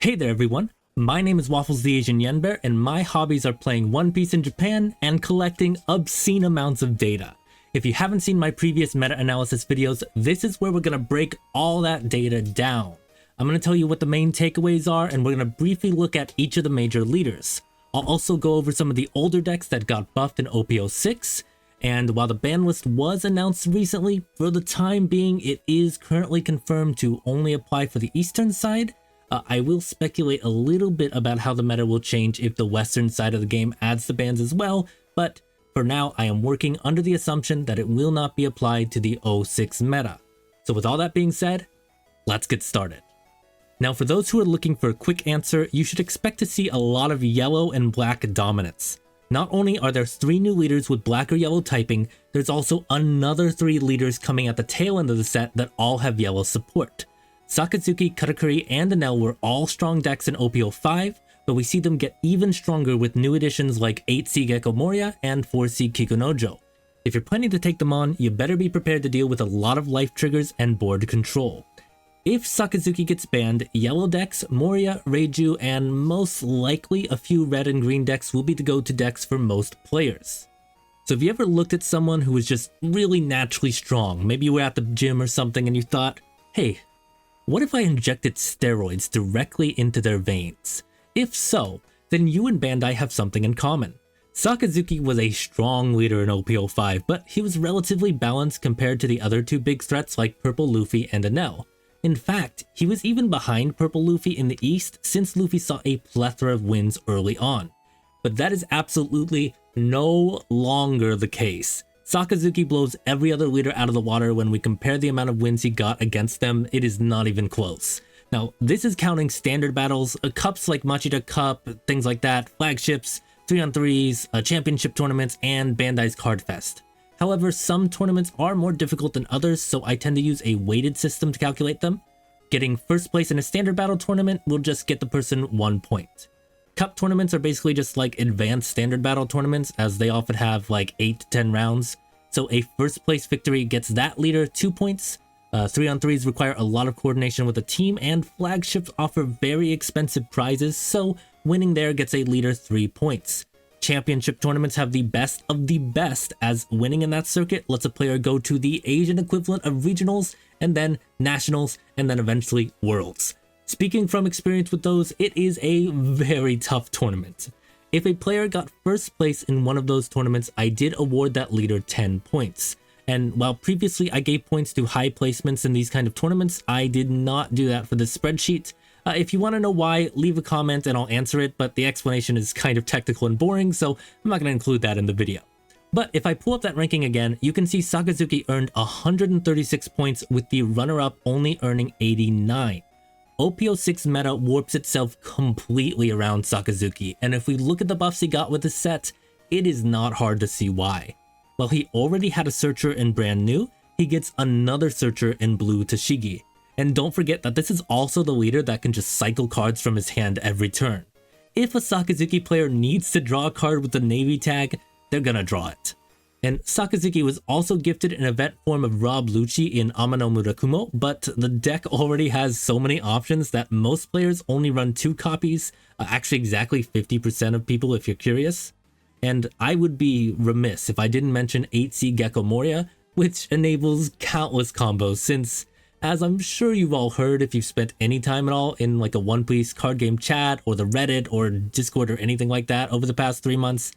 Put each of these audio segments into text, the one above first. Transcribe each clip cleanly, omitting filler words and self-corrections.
Hey there everyone, my name is Waffles the Asian Yenbear and my hobbies are playing One Piece in Japan and collecting obscene amounts of data. If you haven't seen my previous meta-analysis videos, this is where we're going to break all that data down. I'm going to tell you what the main takeaways are and we're going to briefly look at each of the major leaders. I'll also go over some of the older decks that got buffed in OP-06, and while the ban list was announced recently, for the time being it is currently confirmed to only apply for the eastern side. I will speculate a little bit about how the meta will change if the western side of the game adds the bans as well, but for now I am working under the assumption that it will not be applied to the 06 meta. So with all that being said, let's get started. Now for those who are looking for a quick answer, you should expect to see a lot of yellow and black dominance. Not only are there 3 new leaders with black or yellow typing, there's also another 3 leaders coming at the tail end of the set that all have yellow support. Sakazuki, Katakuri, and Enel were all strong decks in OP-05, but we see them get even stronger with new additions like 8C Gecko Moria and 4C Kikunojo. If you're planning to take them on, you better be prepared to deal with a lot of life triggers and board control. If Sakazuki gets banned, yellow decks, Moria, Reiju, and most likely a few red and green decks will be the go-to decks for most players. So have you ever looked at someone who was just really naturally strong? Maybe you were at the gym or something and you thought, hey, what if I injected steroids directly into their veins? If so, then you and Bandai have something in common. Sakazuki was a strong leader in OP-05, but he was relatively balanced compared to the other 2 big threats like Purple Luffy and Enel. In fact, he was even behind Purple Luffy in the East since Luffy saw a plethora of wins early on. But that is absolutely no longer the case. Sakazuki blows every other leader out of the water when we compare the amount of wins he got against them. It is not even close. Now, this is counting standard battles, cups like Machida Cup, things like that, flagships, 3-on-3s, championship tournaments, and Bandai's Card Fest. However, some tournaments are more difficult than others, so I tend to use a weighted system to calculate them. Getting first place in a standard battle tournament will just get the person 1 point. Cup tournaments are basically just like advanced standard battle tournaments, as they often have like 8 to 10 rounds. So a first place victory gets that leader 2 points. 3-on-3s require a lot of coordination with the team, and flagships offer very expensive prizes, so winning there gets a leader 3 points. Championship tournaments have the best of the best, as winning in that circuit lets a player go to the Asian equivalent of regionals, and then nationals, and then eventually worlds. Speaking from experience with those, it is a very tough tournament. If a player got first place in one of those tournaments, I did award that leader 10 points. And while previously I gave points to high placements in these kind of tournaments, I did not do that for this spreadsheet. If you want to know why, leave a comment and I'll answer it, but the explanation is kind of technical and boring, so I'm not going to include that in the video. But if I pull up that ranking again, you can see Sakazuki earned 136 points with the runner-up only earning 89. OP-06 meta warps itself completely around Sakazuki, and if we look at the buffs he got with the set, it is not hard to see why. While he already had a searcher in brand new, he gets another searcher in blue Tashigi. And don't forget that this is also the leader that can just cycle cards from his hand every turn. If a Sakazuki player needs to draw a card with the Navy tag, they're gonna draw it. And Sakazuki was also gifted an event form of Rob Lucci in Amano Murakumo, but the deck already has so many options that most players only run 2 copies, actually exactly 50% of people if you're curious. And I would be remiss if I didn't mention 8C Gecko Moria, which enables countless combos since, as I'm sure you've all heard if you've spent any time at all in like a One Piece card game chat or the Reddit or Discord or anything like that over the past 3 months,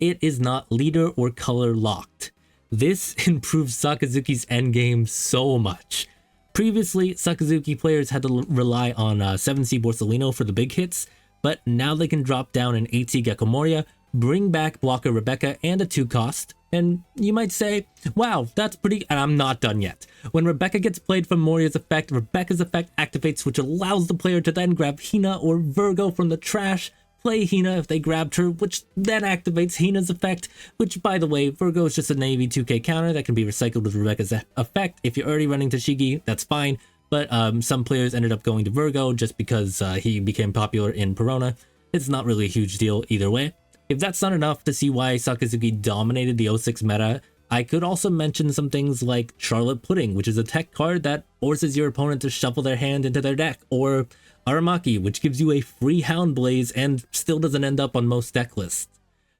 it is not leader or color locked. This improves Sakazuki's endgame so much. Previously, Sakazuki players had to rely on 7C Borsalino for the big hits, but now they can drop down an 8C Gecko Moria, bring back Blocker Rebecca and a 2-cost, and you might say, wow, that's pretty, and I'm not done yet. When Rebecca gets played from Moria's effect, Rebecca's effect activates, which allows the player to then grab Hina or Virgo from the trash, play Hina if they grabbed her, which then activates Hina's effect, which, by the way, Virgo is just a Navy 2k counter that can be recycled with Rebecca's effect. If you're already running Tashigi, that's fine, but some players ended up going to Virgo just because he became popular in Perona. It's not really a huge deal either way. If that's not enough to see why Sakazuki dominated the 06 meta, I could also mention some things like Charlotte Pudding, which is a tech card that forces your opponent to shuffle their hand into their deck, or Aramaki, which gives you a free Hound Blaze and still doesn't end up on most deck lists.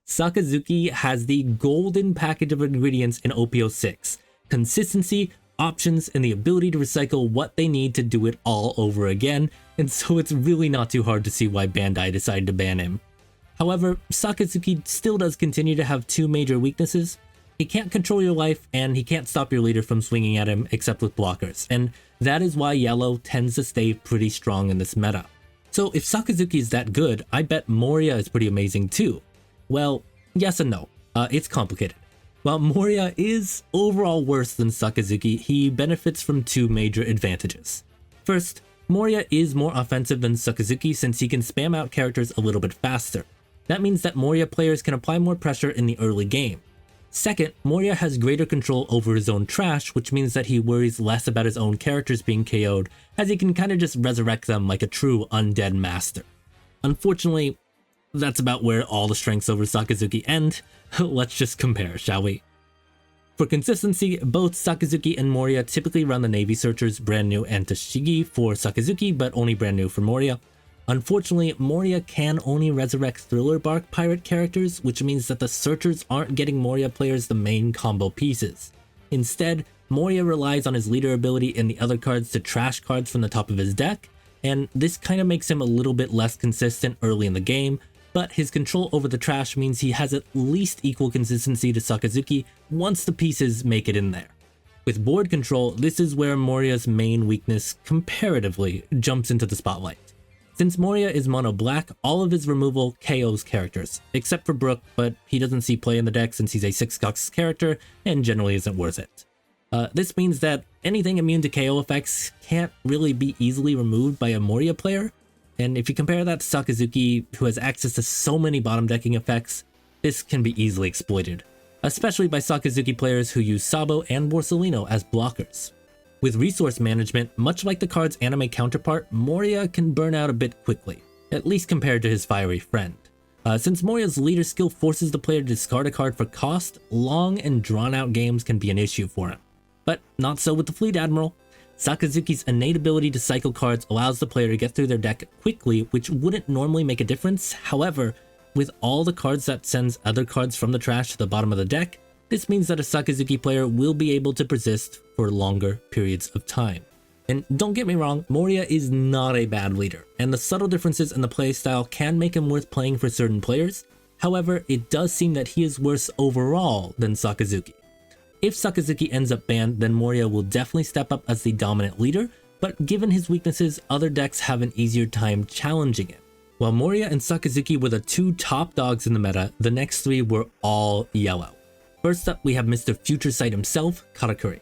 Sakazuki has the golden package of ingredients in OP-06, consistency, options, and the ability to recycle what they need to do it all over again, and so it's really not too hard to see why Bandai decided to ban him. However, Sakazuki still does continue to have two major weaknesses. He can't control your life, and he can't stop your leader from swinging at him except with blockers, and that is why yellow tends to stay pretty strong in this meta. So if Sakazuki is that good, I bet Moria is pretty amazing too. Well, yes and no. It's complicated. While Moria is overall worse than Sakazuki, he benefits from two major advantages. First, Moria is more offensive than Sakazuki since he can spam out characters a little bit faster. That means that Moria players can apply more pressure in the early game. Second, Moria has greater control over his own trash, which means that he worries less about his own characters being KO'd, as he can kind of just resurrect them like a true undead master. Unfortunately, that's about where all the strengths over Sakazuki end. Let's just compare, shall we? For consistency, both Sakazuki and Moria typically run the Navy Searchers Brand New and Tashigi for Sakazuki, but only Brand New for Moria. Unfortunately, Moria can only resurrect Thriller Bark pirate characters, which means that the Searchers aren't getting Moria players the main combo pieces. Instead, Moria relies on his leader ability and the other cards to trash cards from the top of his deck, and this kind of makes him a little bit less consistent early in the game, but his control over the trash means he has at least equal consistency to Sakazuki once the pieces make it in there. With board control, this is where Moria's main weakness, comparatively, jumps into the spotlight. Since Moria is mono black, all of his removal KOs characters, except for Brook, but he doesn't see play in the deck since he's a 6-cost character and generally isn't worth it. This means that anything immune to KO effects can't really be easily removed by a Moria player, and if you compare that to Sakazuki, who has access to so many bottom decking effects, this can be easily exploited, especially by Sakazuki players who use Sabo and Borsalino as blockers. With resource management, much like the card's anime counterpart, Moria can burn out a bit quickly, at least compared to his fiery friend. Since Moria's leader skill forces the player to discard a card for cost, long and drawn-out games can be an issue for him. But not so with the Fleet Admiral. Sakazuki's innate ability to cycle cards allows the player to get through their deck quickly, which wouldn't normally make a difference. However, with all the cards that sends other cards from the trash to the bottom of the deck, this means that a Sakazuki player will be able to persist for longer periods of time. And don't get me wrong, Moria is not a bad leader, and the subtle differences in the playstyle can make him worth playing for certain players. However, it does seem that he is worse overall than Sakazuki. If Sakazuki ends up banned, then Moria will definitely step up as the dominant leader, but given his weaknesses, other decks have an easier time challenging him. While Moria and Sakazuki were the two top dogs in the meta, the next three were all yellow. First up, we have Mr. Future Sight himself, Katakuri.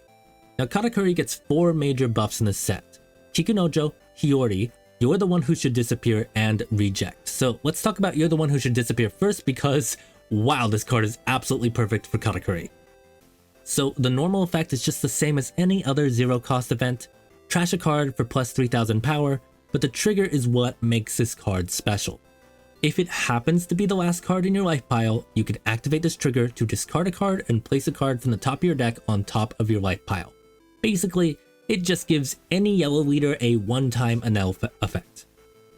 Now Katakuri gets 4 major buffs in this set: Kikunojo, Hiyori, You're the One Who Should Disappear, and Reject. So let's talk about You're the One Who Should Disappear first, because wow, this card is absolutely perfect for Katakuri. So the normal effect is just the same as any other 0-cost event: trash a card for plus 3000 power, but the trigger is what makes this card special. If it happens to be the last card in your life pile, you can activate this trigger to discard a card and place a card from the top of your deck on top of your life pile. Basically, it just gives any yellow leader a one-time Enel effect.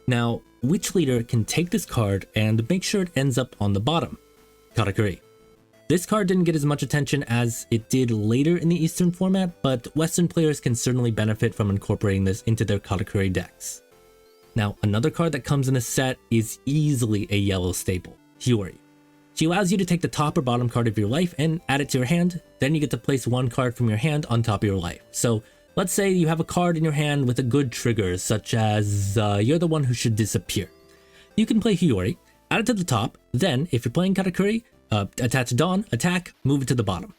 Now, which leader can take this card and make sure it ends up on the bottom? Katakuri. This card didn't get as much attention as it did later in the Eastern format, but Western players can certainly benefit from incorporating this into their Katakuri decks. Now, another card that comes in this set is easily a yellow staple, Hiyori. She allows you to take the top or bottom card of your life and add it to your hand, then you get to place one card from your hand on top of your life. So let's say you have a card in your hand with a good trigger, such as You're the One Who Should Disappear. You can play Hiyori, add it to the top, then if you're playing Katakuri, attach Dawn, attack, move it to the bottom.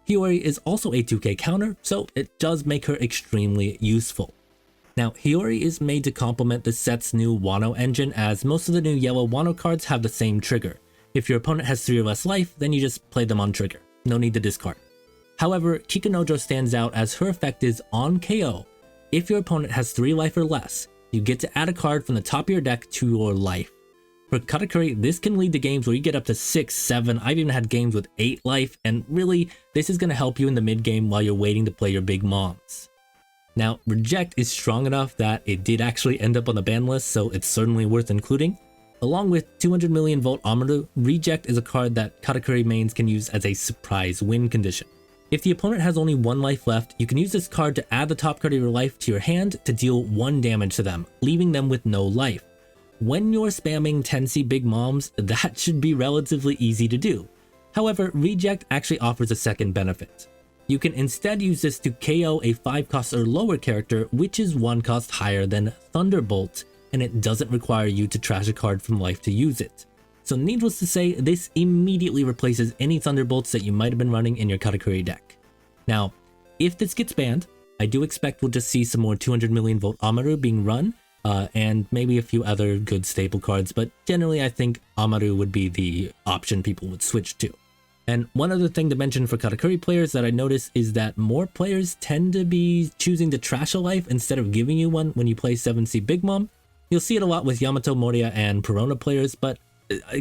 Hiyori is also a 2k counter, so it does make her extremely useful. Now, Hiyori is made to complement the set's new Wano engine, as most of the new yellow Wano cards have the same trigger. If your opponent has 3 or less life, then you just play them on trigger. No need to discard. However, Kikunojo stands out as her effect is on KO. If your opponent has 3 life or less, you get to add a card from the top of your deck to your life. For Katakuri, this can lead to games where you get up to 6, 7, I've even had games with 8 life, and really, this is going to help you in the mid game while you're waiting to play your big mons. Now, Reject is strong enough that it did actually end up on the ban list, so it's certainly worth including. Along with 200 million Volt Amaru, Reject is a card that Katakuri mains can use as a surprise win condition. If the opponent has only 1 life left, you can use this card to add the top card of your life to your hand to deal 1 damage to them, leaving them with no life. When you're spamming 10C Big Moms, that should be relatively easy to do. However, Reject actually offers a second benefit. You can instead use this to KO a 5 cost or lower character, which is 1 cost higher than Thunderbolt, and it doesn't require you to trash a card from life to use it. So needless to say, this immediately replaces any Thunderbolts that you might have been running in your Katakuri deck. Now, if this gets banned, I do expect we'll just see some more 200 million Volt Amaru being run, and maybe a few other good staple cards, but generally I think Amaru would be the option people would switch to. And one other thing to mention for Katakuri players that I notice is that more players tend to be choosing to trash a life instead of giving you one when you play 7C Big Mom. You'll see it a lot with Yamato, Moria, and Perona players, but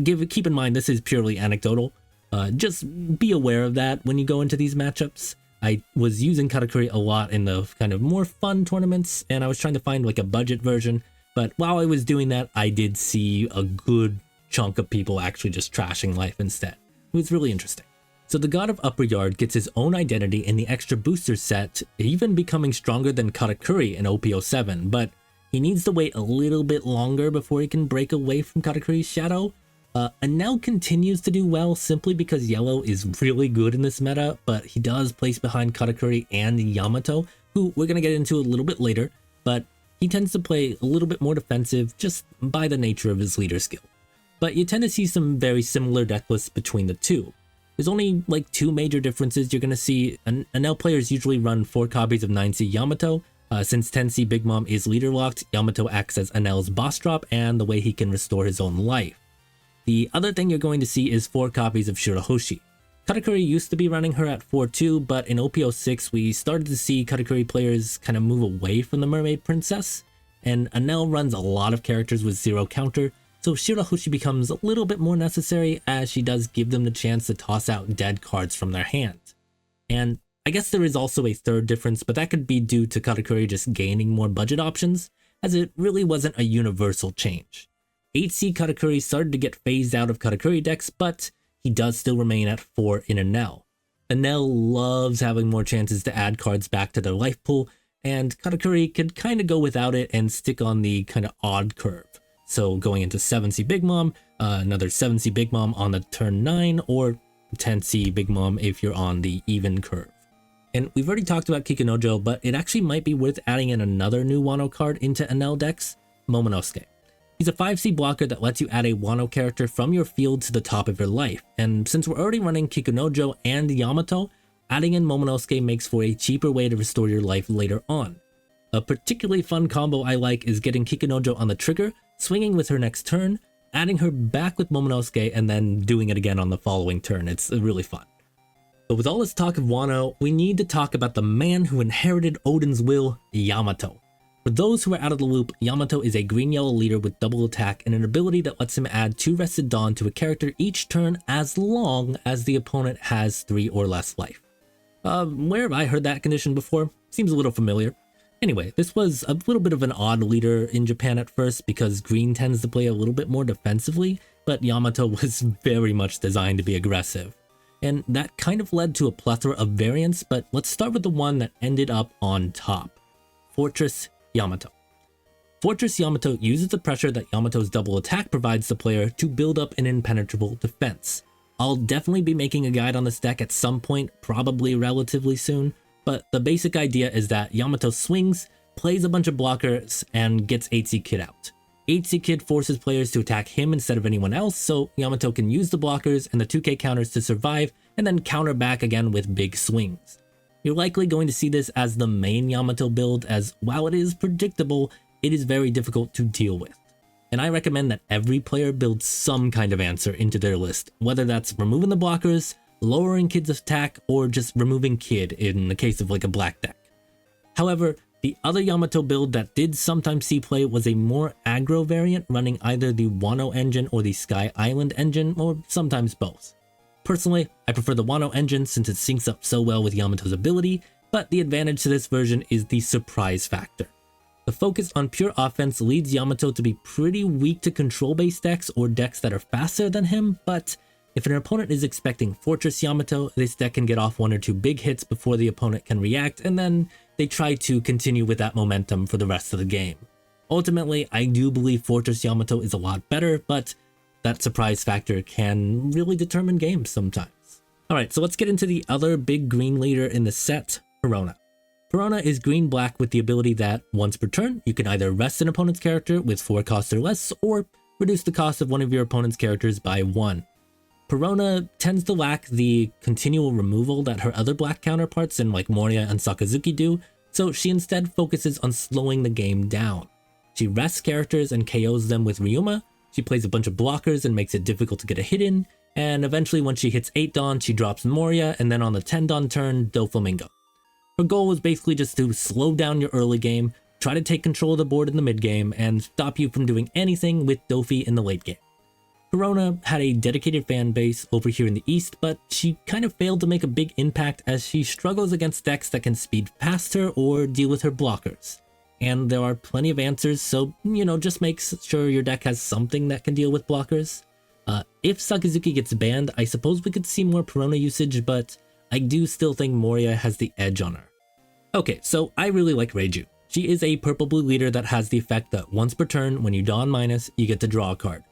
keep in mind this is purely anecdotal. Just be aware of that when you go into these matchups. I was using Katakuri a lot in the kind of more fun tournaments, and I was trying to find like a budget version, but while I was doing that, I did see a good chunk of people actually just trashing life instead. It was really interesting. So the God of Upper Yard gets his own identity in the extra booster set, even becoming stronger than Katakuri in OP-07, but he needs to wait a little bit longer before he can break away from Katakuri's shadow. Enel continues to do well simply because yellow is really good in this meta, but he does place behind Katakuri and Yamato, who we're going to get into a little bit later, but he tends to play a little bit more defensive just by the nature of his leader skill. But you tend to see some very similar deck lists between the two. There's only like 2 major differences you're going to see. Enel players usually run 4 copies of 9C Yamato. Since 10C Big Mom is leader locked, Yamato acts as Enel's boss drop and the way he can restore his own life. The other thing you're going to see is 4 copies of Shirahoshi. Katakuri used to be running her at 4-2, but in OP-06 we started to see Katakuri players kind of move away from the Mermaid Princess, and Enel runs a lot of characters with 0 counter, so Shirahoshi becomes a little bit more necessary as she does give them the chance to toss out dead cards from their hand. And I guess there is also a third difference, but that could be due to Katakuri just gaining more budget options, as it really wasn't a universal change. 8C Katakuri started to get phased out of Katakuri decks, but he does still remain at 4 in Enel. Enel loves having more chances to add cards back to their life pool, and Katakuri could kind of go without it and stick on the kind of odd curve. So going into 7C Big Mom, another 7C Big Mom on the turn 9, or 10C Big Mom if you're on the even curve. And we've already talked about Kikunojo, but it actually might be worth adding in another new Wano card into Enel decks, Momonosuke. He's a 5C blocker that lets you add a Wano character from your field to the top of your life, and since we're already running Kikunojo and Yamato, adding in Momonosuke makes for a cheaper way to restore your life later on. A particularly fun combo I like is getting Kikunojo on the trigger, swinging with her next turn, adding her back with Momonosuke, and then doing it again on the following turn. It's really fun. But with all this talk of Wano, we need to talk about the man who inherited Odin's will, Yamato. For those who are out of the loop, Yamato is a green-yellow leader with double attack and an ability that lets him add 2 Rested Dawn to a character each turn as long as the opponent has 3 or less life. Where have I heard that condition before? Seems a little familiar. Anyway, this was a little bit of an odd leader in Japan at first because green tends to play a little bit more defensively, but Yamato was very much designed to be aggressive. And that kind of led to a plethora of variants, but let's start with the one that ended up on top. Fortress Yamato. Fortress Yamato uses the pressure that Yamato's double attack provides the player to build up an impenetrable defense. I'll definitely be making a guide on this deck at some point, probably relatively soon, but the basic idea is that Yamato swings, plays a bunch of blockers, and gets 8C Kid out. 8C Kid forces players to attack him instead of anyone else, so Yamato can use the blockers and the 2k counters to survive, and then counter back again with big swings. You're likely going to see this as the main Yamato build, as while it is predictable, it is very difficult to deal with. And I recommend that every player builds some kind of answer into their list, whether that's removing the blockers, lowering Kid's attack, or just removing Kid in the case of like a black deck. However, the other Yamato build that did sometimes see play was a more aggro variant running either the Wano engine or the Sky Island engine, or sometimes both. Personally, I prefer the Wano engine since it syncs up so well with Yamato's ability, but the advantage to this version is the surprise factor. The focus on pure offense leads Yamato to be pretty weak to control-based decks or decks that are faster than him, but if an opponent is expecting Fortress Yamato, this deck can get off 1 or 2 big hits before the opponent can react, and then they try to continue with that momentum for the rest of the game. Ultimately, I do believe Fortress Yamato is a lot better, but that surprise factor can really determine games sometimes. Alright, so let's get into the other big green leader in the set, Perona. Perona is green-black with the ability that, once per turn, you can either rest an opponent's character with 4 costs or less, or reduce the cost of one of your opponent's characters by 1. Perona tends to lack the continual removal that her other black counterparts in like Moria and Sakazuki do, so she instead focuses on slowing the game down. She rests characters and KOs them with Ryuma, she plays a bunch of blockers and makes it difficult to get a hit in, and eventually when she hits 8 Dawn, she drops Moria, and then on the 10 Dawn turn, Doflamingo. Her goal was basically just to slow down your early game, try to take control of the board in the mid game, and stop you from doing anything with Dofi in the late game. Perona had a dedicated fan base over here in the East, but she kind of failed to make a big impact as she struggles against decks that can speed past her or deal with her blockers. And there are plenty of answers, so, just make sure your deck has something that can deal with blockers. If Sakazuki gets banned, I suppose we could see more Perona usage, but I do still think Moria has the edge on her. Okay, so I really like Reiju. She is a purple-blue leader that has the effect that once per turn, when you Dawn minus, you get to draw a card.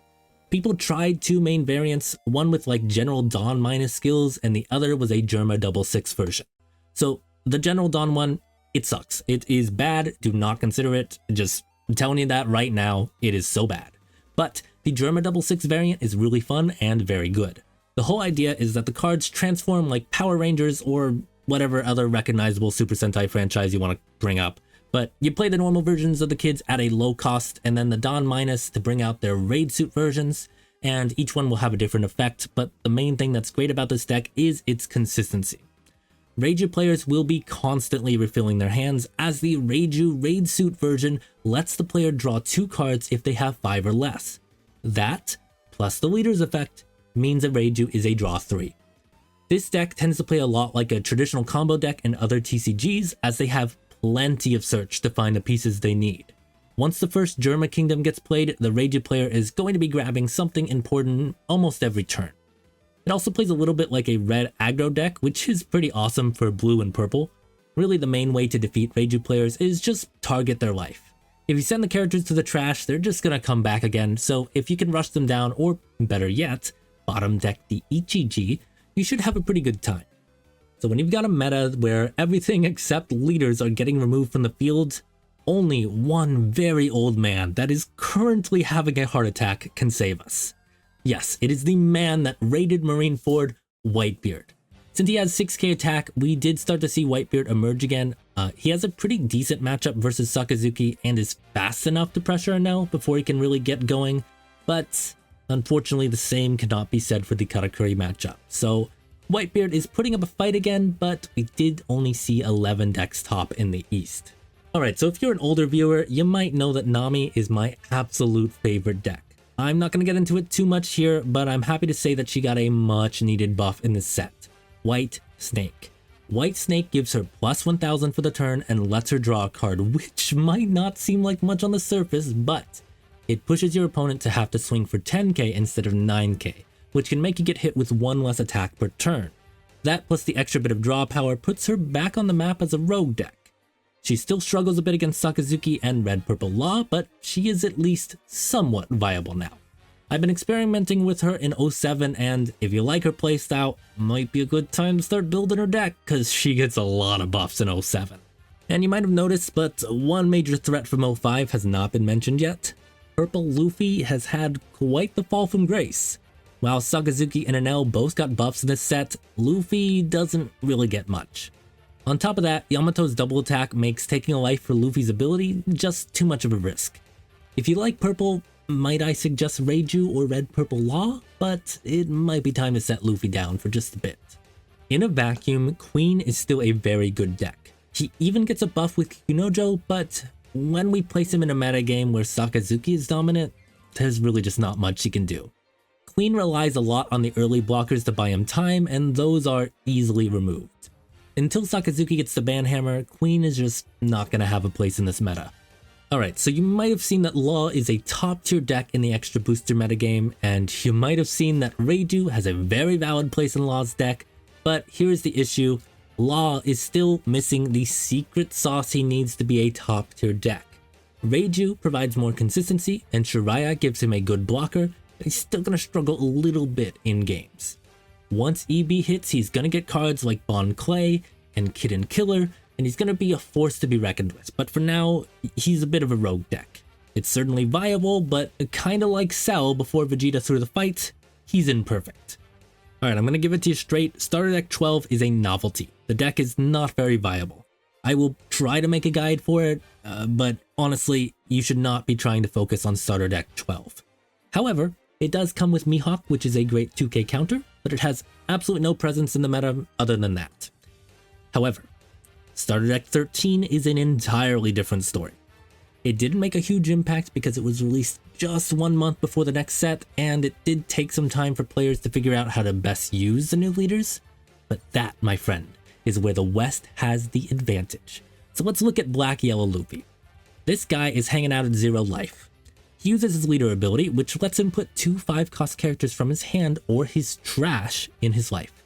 People tried 2 main variants, one with like general Dawn minus skills, and the other was a Germa 66 version. So the general Dawn one, it sucks. It is bad, do not consider it. Just I'm telling you that right now, it is so bad. But the Germa 66 variant is really fun and very good. The whole idea is that the cards transform like Power Rangers or whatever other recognizable Super Sentai franchise you want to bring up. But you play the normal versions of the kids at a low cost, and then the Dawn Minus to bring out their Raid Suit versions, and each one will have a different effect, but the main thing that's great about this deck is its consistency. Reiju players will be constantly refilling their hands, as the Reiju Raid Suit version lets the player draw 2 cards if they have 5 or less. That, plus the leader's effect, means that Reiju is a draw 3. This deck tends to play a lot like a traditional combo deck and other TCGs, as they have plenty of search to find the pieces they need. Once the first Germa Kingdom gets played, the Reiju player is going to be grabbing something important almost every turn. It also plays a little bit like a red aggro deck, which is pretty awesome for blue and purple. Really the main way to defeat Reiju players is just target their life. If you send the characters to the trash, they're just gonna come back again, so if you can rush them down, or better yet, bottom deck the Ichiji, you should have a pretty good time. So when you've got a meta where everything except leaders are getting removed from the field, only one very old man that is currently having a heart attack can save us. Yes, it is the man that raided Marineford, Whitebeard. Since he has 6k attack, we did start to see Whitebeard emerge again. He has a pretty decent matchup versus Sakazuki and is fast enough to pressure Enel before he can really get going, but unfortunately the same cannot be said for the Katakuri matchup. So Whitebeard is putting up a fight again, but we did only see 11 decks top in the East. Alright, so if you're an older viewer, you might know that Nami is my absolute favorite deck. I'm not going to get into it too much here, but I'm happy to say that she got a much needed buff in this set. White Snake. White Snake gives her plus 1000 for the turn and lets her draw a card, which might not seem like much on the surface, but it pushes your opponent to have to swing for 10k instead of 9k, which can make you get hit with 1 less attack per turn. That plus the extra bit of draw power puts her back on the map as a rogue deck. She still struggles a bit against Sakazuki and Red Purple Law, but she is at least somewhat viable now. I've been experimenting with her in 07, and if you like her playstyle, might be a good time to start building her deck, cause she gets a lot of buffs in 07. And you might have noticed, but one major threat from 05 has not been mentioned yet. Purple Luffy has had quite the fall from grace. While Sakazuki and Enel both got buffs in this set, Luffy doesn't really get much. On top of that, Yamato's double attack makes taking a life for Luffy's ability just too much of a risk. If you like purple, might I suggest Reiju or Red Purple Law, but it might be time to set Luffy down for just a bit. In a vacuum, Queen is still a very good deck. He even gets a buff with Kyunojo, but when we place him in a metagame where Sakazuki is dominant, there's really just not much he can do. Queen relies a lot on the early blockers to buy him time, and those are easily removed. until Sakazuki gets the banhammer, Queen is just not going to have a place in this meta. Alright, so you might have seen that Law is a top tier deck in the extra booster metagame, and you might have seen that Reiju has a very valid place in Law's deck, but here's the issue. Law is still missing the secret sauce he needs to be a top tier deck. Reiju provides more consistency, and Shiraya gives him a good blocker, but he's still going to struggle a little bit in games. Once EB hits, he's going to get cards like Bond Clay and Kid and Killer, and he's going to be a force to be reckoned with, but for now, he's a bit of a rogue deck. It's certainly viable, but kinda like Cell before Vegeta threw the fight, he's imperfect. Alright, I'm going to give it to you straight. Starter Deck 12 is a novelty. The deck is not very viable. I will try to make a guide for it, but honestly, you should not be trying to focus on Starter Deck 12. However, it does come with Mihawk, which is a great 2k counter, but it has absolutely no presence in the meta other than that. However, Starter Deck 13 is an entirely different story. It didn't make a huge impact because it was released just 1 month before the next set, and it did take some time for players to figure out how to best use the new leaders. But that, my friend, is where the West has the advantage. So let's look at Black Yellow Luffy. This guy is hanging out at 0 life. He uses his leader ability, which lets him put 2 5-cost characters from his hand or his trash in his life.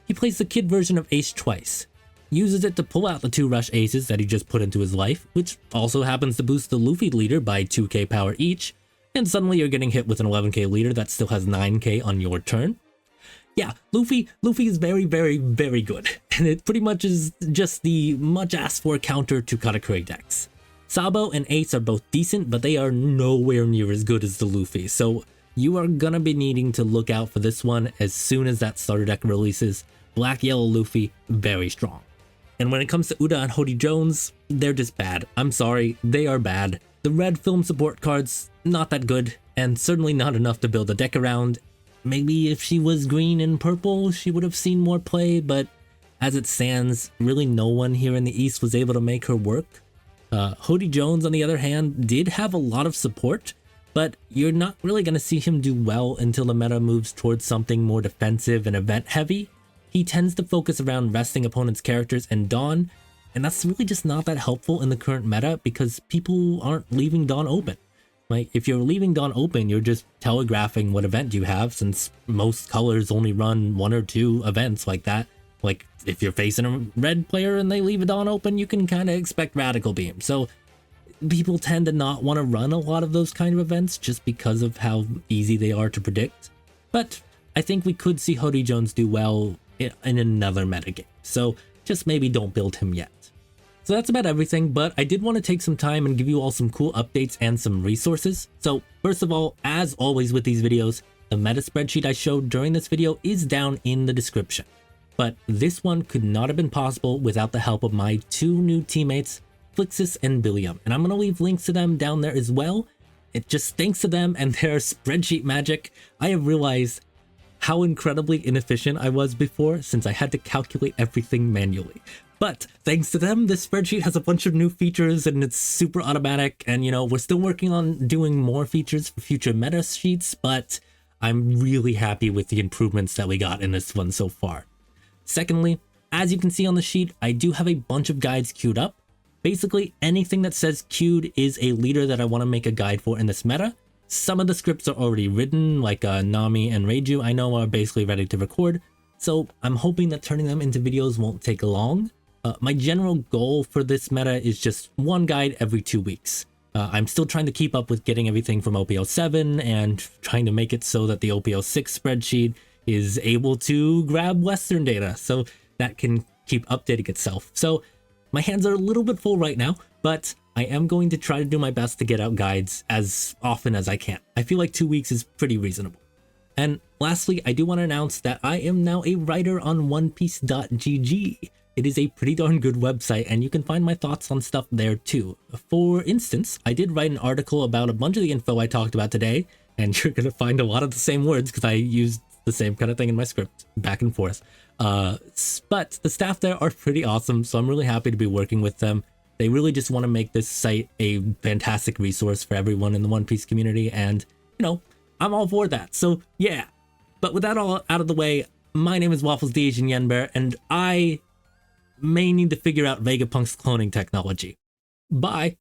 He plays the kid version of Ace twice, uses it to pull out the 2 rush aces that he just put into his life, which also happens to boost the Luffy leader by 2k power each, and suddenly you're getting hit with an 11k leader that still has 9k on your turn. Yeah, Luffy is very, very, very good, and it pretty much is just the much asked for counter to Katakuri decks. Sabo and Ace are both decent, but they are nowhere near as good as the Luffy, so you are gonna be needing to look out for this one as soon as that starter deck releases. Black Yellow Luffy, very strong. And when it comes to Uta and Hody Jones, they're just bad. I'm sorry, they are bad. The red film support cards, not that good, and certainly not enough to build a deck around. Maybe if she was green and purple, she would have seen more play, but as it stands, really no one here in the East was able to make her work. Hody Jones, on the other hand, did have a lot of support, but you're not really going to see him do well until the meta moves towards something more defensive and event heavy. He tends to focus around resting opponents' characters and Dawn, and that's really just not that helpful in the current meta because people aren't leaving Dawn open. Like, if you're leaving Dawn open, you're just telegraphing what event you have, since most colors only run 1 or 2 events like that. Like, if you're facing a red player and they leave a Dawn open, you can kind of expect Radical Beam. So people tend to not want to run a lot of those kind of events just because of how easy they are to predict. But I think we could see Hody Jones do well in another metagame, so just maybe don't build him yet. So that's about everything, but I did want to take some time and give you all some cool updates and some resources. So first of all, as always with these videos, the meta spreadsheet I showed during this video is down in the description. But this one could not have been possible without the help of my 2 new teammates, Flixus and Billiam, and I'm going to leave links to them down there as well. It just thanks to them and their spreadsheet magic, I have realized how incredibly inefficient I was before, since I had to calculate everything manually. But thanks to them, this spreadsheet has a bunch of new features and it's super automatic, and you know, we're still working on doing more features for future meta sheets, but I'm really happy with the improvements that we got in this one so far. Secondly, as you can see on the sheet, I do have a bunch of guides queued up. Basically, anything that says queued is a leader that I want to make a guide for in this meta. Some of the scripts are already written, like Nami and Reiju I know are basically ready to record, so I'm hoping that turning them into videos won't take long. My general goal for this meta is just 1 guide every 2 weeks. I'm still trying to keep up with getting everything from OP-07 and trying to make it so that the OP-06 spreadsheet is able to grab Western data so that can keep updating itself. So my hands are a little bit full right now, but I am going to try to do my best to get out guides as often as I can. I feel like 2 weeks is pretty reasonable. And lastly, I do want to announce that I am now a writer on OnePiece.gg. It is a pretty darn good website, and you can find my thoughts on stuff there too. For instance, I did write an article about a bunch of the info I talked about today, and you're going to find a lot of the same words because I used the same kind of thing in my script, back and forth. But the staff there are pretty awesome, so I'm really happy to be working with them. They really just want to make this site a fantastic resource for everyone in the One Piece community, and, you know, I'm all for that, so yeah. But with that all out of the way, my name is Waffles the Asian Yenbear, and I may need to figure out Vegapunk's cloning technology. Bye!